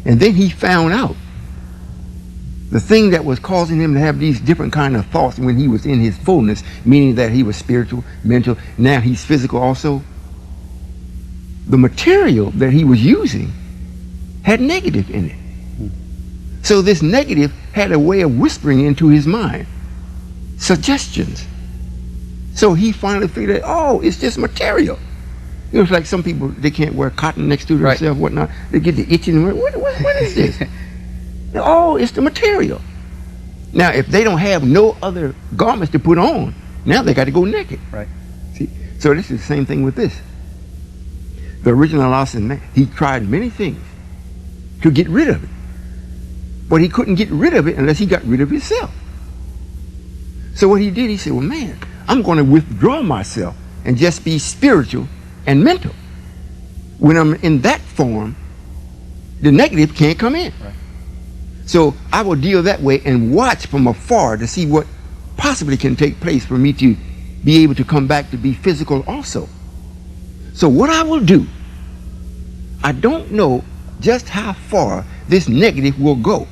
And then he found out the thing that was causing him to have these different kind of thoughts when he was in his fullness, meaning that he was spiritual, mental, now he's physical also. The material that he was using had negative in it. So this negative had a way of whispering into his mind, suggestions. So he finally figured out, oh, it's just material. It was like some people, they can't wear cotton next to themselves, whatnot. They get the itching, what is this? Oh, it's the material. Now, if they don't have no other garments to put on, now they got to go naked. Right. See? So this is the same thing with this. The original lost man, he tried many things to get rid of it. But he couldn't get rid of it unless he got rid of himself. So what he did, he said, well, man, I'm going to withdraw myself and just be spiritual and mental. When I'm in that form, the negative can't come in. Right. So I will deal that way and watch from afar to see what possibly can take place for me to be able to come back to be physical also. So what I will do, I don't know just how far this negative will go.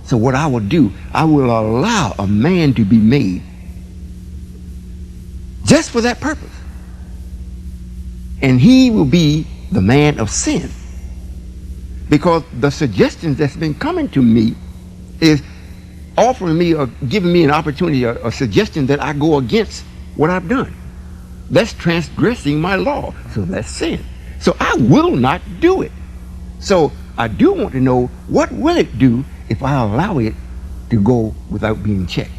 So what I will do, I will allow a man to be made just for that purpose. And he will be the man of sin. Because the suggestions that's been coming to me is offering me or giving me an opportunity, a suggestion that I go against what I've done. That's transgressing my law. So that's sin. So I will not do it. So I do want to know, what will it do if I allow it to go without being checked?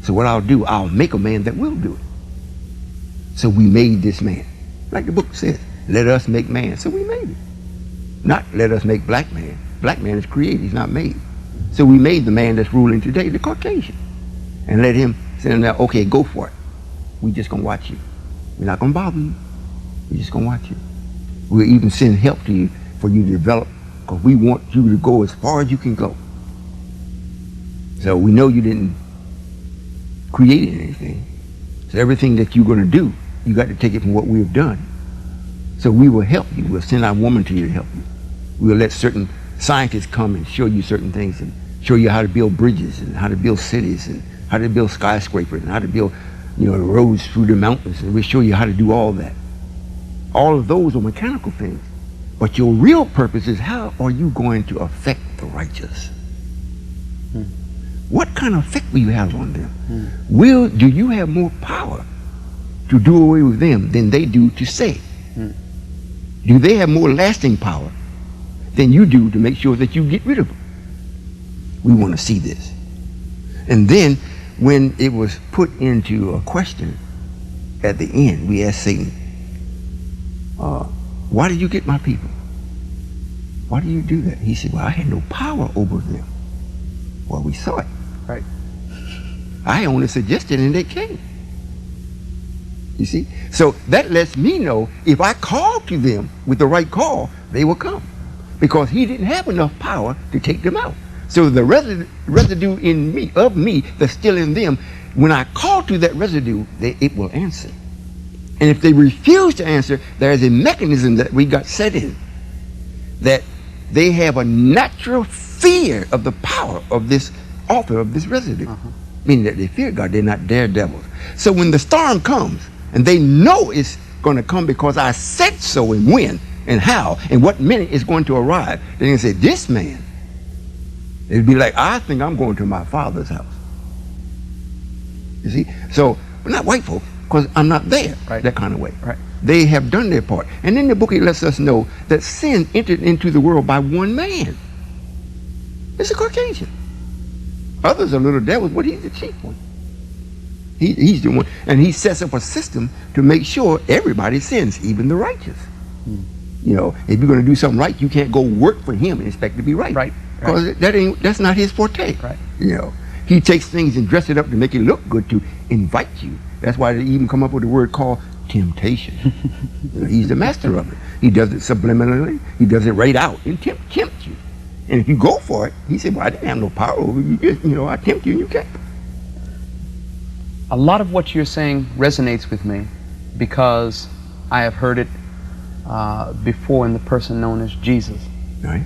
So what I'll do, I'll make a man that will do it. So we made this man. Like the book says, let us make man. So we made it. Not let us make black man. Black man is created, he's not made. So we made the man that's ruling today, the Caucasian. And let him say, now, okay, go for it. We just gonna watch you. We're not gonna bother you. We're just gonna watch you. We'll even send help to you for you to develop, because we want you to go as far as you can go. So we know you didn't create anything. So everything that you're gonna do, you got to take it from what we've done. So we will help you. We'll send our woman to you to help you. We'll let certain scientists come and show you certain things and show you how to build bridges and how to build cities and how to build skyscrapers and how to build, roads through the mountains, and we'll show you how to do all that. All of those are mechanical things. But your real purpose is, how are you going to affect the righteous? What kind of effect will you have on them? Do you have more power to do away with them than they do to save? Do they have more lasting power than you do to make sure that you get rid of them? We want to see this. And then when it was put into a question at the end, we asked Satan, why did you get my people? Why do you do that? He said, well, I had no power over them. Well, we saw it. Right. I only suggested and they came. You see? So that lets me know, if I call to them with the right call, they will come. Because he didn't have enough power to take them out. So the residue in me, of me, that's still in them, when I call to that residue, it will answer. And if they refuse to answer, there is a mechanism that we got set in, that they have a natural fear of the power of this author of this residue. Meaning that they fear God, they're not daredevils. So when the storm comes, and they know it's going to come because I said so, and when and how and what minute it's going to arrive, then they say, this man, it'd be like, I think I'm going to my father's house. You see? So we're not white folk, because I'm not there, right, that kind of way. Right. They have done their part. And in the book, it lets us know that sin entered into the world by one man. It's a Caucasian. Others are little devils, but he's the chief one. He's the one, and he sets up a system to make sure everybody sins, even the righteous. If you're going to do something right, you can't go work for him and expect to be right. Right. Because that's not his forte. Right. He takes things and dresses it up to make it look good, to invite you. That's why they even come up with a word called temptation. He's the master of it. He does it subliminally. He does it right out and tempt you. And if you go for it, he said, well, I didn't have no power over you. I tempt you and you can't. A lot of what you're saying resonates with me, because I have heard it before in the person known as Jesus. Right.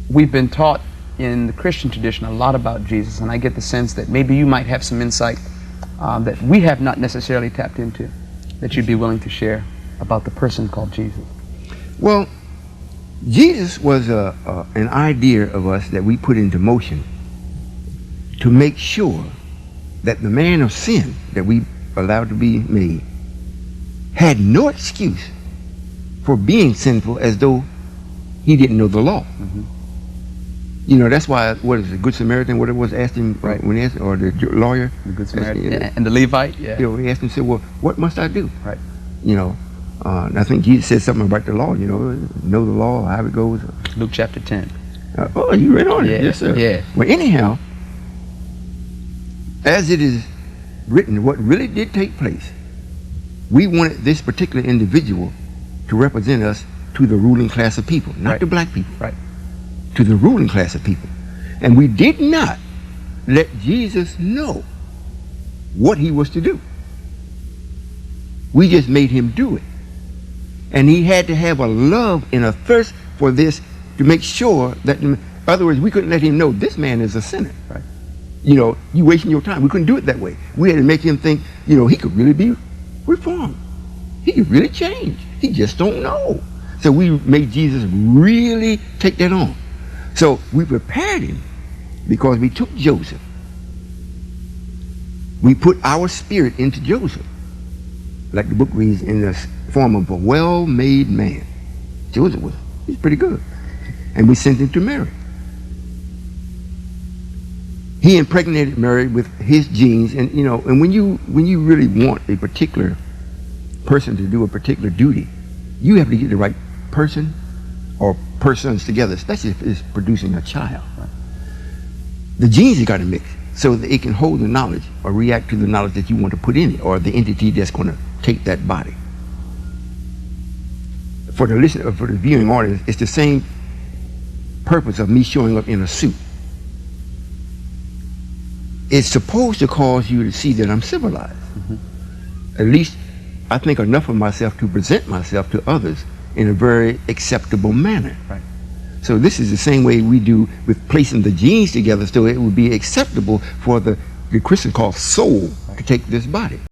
We've been taught in the Christian tradition a lot about Jesus, and I get the sense that maybe you might have some insight that we have not necessarily tapped into, that you'd be willing to share about the person called Jesus. Well, Jesus was an idea of us that we put into motion to make sure that the man of sin that we allowed to be made had no excuse for being sinful, as though he didn't know the law. Mm-hmm. You know, that's why, what is it, Good Samaritan, what it was, asked him, Right. when he asked, or the lawyer, The Good Samaritan, asked, and the Levite, yeah. you know, he asked him, said, well, what must I do? Right. You know, and I think Jesus said something about the law, you know the law, how it goes. Luke chapter 10. Oh, you read on it. Yeah, Yes, sir. yeah. Well, anyhow, as it is written, what really did take place, we wanted this particular individual to represent us to the ruling class of people, not Right. to black people, Right. to the ruling class of people. And we did not let Jesus know what he was to do. We just made him do it. And he had to have a love and a thirst for this to make sure that, in other words, we couldn't let him know this man is a sinner. Right. You know, you wasting your time. We couldn't do it that way. We had to make him think, you know, he could really be reformed. He could really change. He just don't know. So we made Jesus really take that on. So we prepared him because we took Joseph. We put our spirit into Joseph, like the book reads, in the form of a well-made man. Joseph he's pretty good. And we sent him to Mary. He impregnated Mary with his genes, and you know, and when you really want a particular person to do a particular duty, you have to get the right person or persons together, especially if it's producing a child. Right? The genes have got to mix so that it can hold the knowledge or react to the knowledge that you want to put in it, or the entity that's going to take that body. For the listener, for the viewing audience, it's the same purpose of me showing up in a suit. It's supposed to cause you to see that I'm civilized. Mm-hmm. At least I think enough of myself to present myself to others in a very acceptable manner. Right. So this is the same way we do with placing the genes together so it would be acceptable for the Christian called soul to take this body.